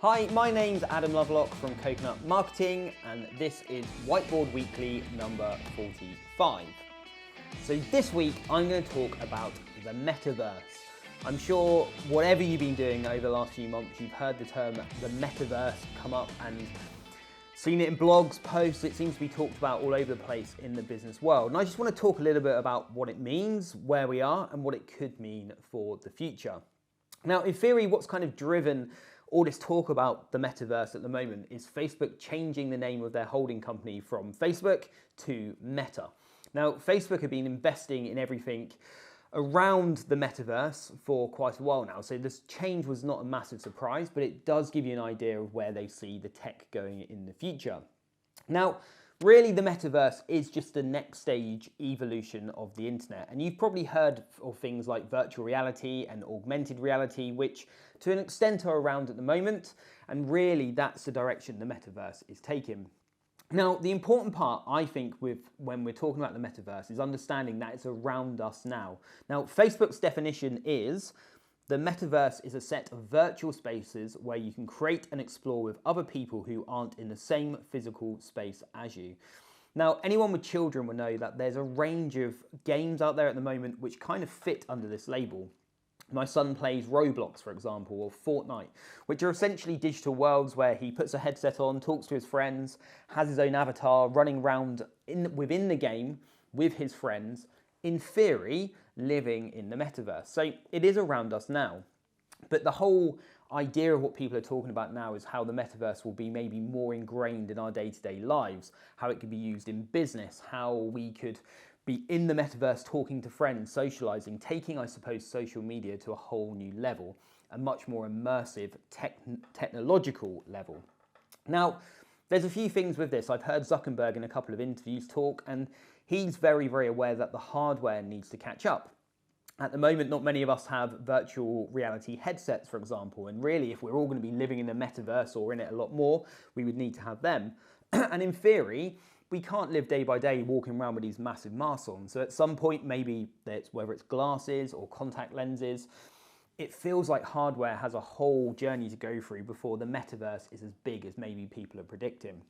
Hi, my name's Adam Lovelock from Coconut Marketing, and this is Whiteboard Weekly number 45. So this week I'm going to talk about the Metaverse. I'm sure whatever you've been doing over the last few months, you've heard the term the Metaverse come up and seen it in blogs, posts. It seems to be talked about all over the place in the business world. And I just want to talk a little bit about what it means, where we are, and what it could mean for the future. Now, in theory, what's kind of driven all this talk about the Metaverse at the moment is Facebook changing the name of their holding company from Facebook to Meta. Now, Facebook have been investing in everything around the Metaverse for quite a while now, so this change was not a massive surprise, but it does give you an idea of where they see the tech going in the future. Now, really, the Metaverse is just the next stage evolution of the internet. And you've probably heard of things like virtual reality and augmented reality, which to an extent are around at the moment. And really, that's the direction the Metaverse is taking. Now, the important part, I think, when we're talking about the Metaverse is understanding that it's around us now. Now, Facebook's definition is the Metaverse is a set of virtual spaces where you can create and explore with other people who aren't in the same physical space as you. Now, anyone with children will know that there's a range of games out there at the moment which kind of fit under this label. My son plays Roblox, for example, or Fortnite, which are essentially digital worlds where he puts a headset on, talks to his friends, has his own avatar running around within the game with his friends, in theory, living in the Metaverse. So it is around us now. But the whole idea of what people are talking about now is how the Metaverse will be maybe more ingrained in our day-to-day lives, how it could be used in business, how we could be in the Metaverse talking to friends, socializing, taking, I suppose, social media to a whole new level, a much more immersive technological level. Now, there's a few things with this. I've heard Zuckerberg in a couple of interviews talk, and he's very, very aware that the hardware needs to catch up. At the moment, not many of us have virtual reality headsets, for example, and really, if we're all going to be living in the Metaverse or in it a lot more, we would need to have them. And in theory, we can't live day by day walking around with these massive masks on. So at some point, maybe whether it's glasses or contact lenses, it feels like hardware has a whole journey to go through before the Metaverse is as big as maybe people are predicting.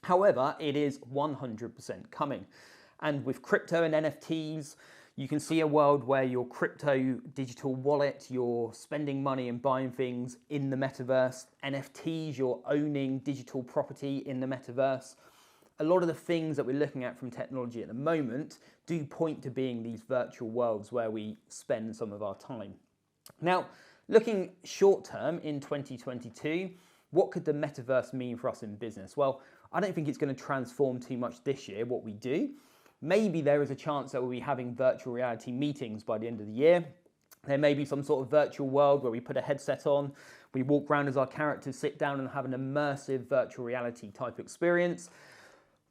However, it is 100% coming. And with crypto and NFTs, you can see a world where your crypto digital wallet, you're spending money and buying things in the Metaverse. NFTs, you're owning digital property in the Metaverse. A lot of the things that we're looking at from technology at the moment do point to being these virtual worlds where we spend some of our time. Now, looking short term in 2022, what could the Metaverse mean for us in business? Well, I don't think it's going to transform too much this year, what we do. Maybe there is a chance that we'll be having virtual reality meetings by the end of the year. There may be some sort of virtual world where we put a headset on, we walk around as our characters, sit down and have an immersive virtual reality type experience.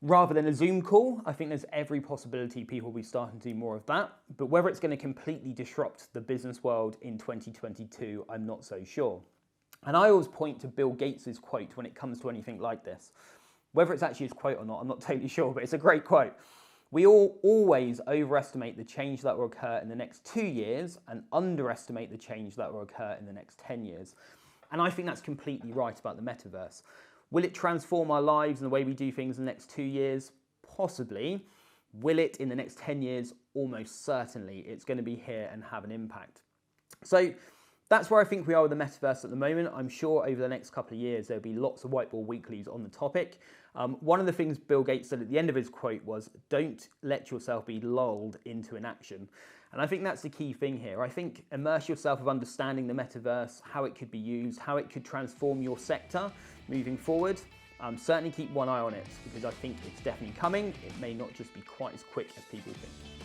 Rather than a Zoom call, I think there's every possibility people will be starting to do more of that. But whether it's going to completely disrupt the business world in 2022, I'm not so sure. And I always point to Bill Gates' quote when it comes to anything like this. Whether it's actually his quote or not, I'm not totally sure, but it's a great quote. We all always overestimate the change that will occur in the next 2 years and underestimate the change that will occur in the next 10 years. And I think that's completely right about the Metaverse. Will it transform our lives and the way we do things in the next 2 years? Possibly. Will it in the next 10 years? Almost certainly. It's going to be here and have an impact. So that's where I think we are with the Metaverse at the moment. I'm sure over the next couple of years, there'll be lots of Whiteboard Weeklies on the topic. One of the things Bill Gates said at the end of his quote was, don't let yourself be lulled into inaction. And I think that's the key thing here. I think immerse yourself with understanding the Metaverse, how it could be used, how it could transform your sector moving forward. Certainly keep one eye on it because I think it's definitely coming. It may not just be quite as quick as people think.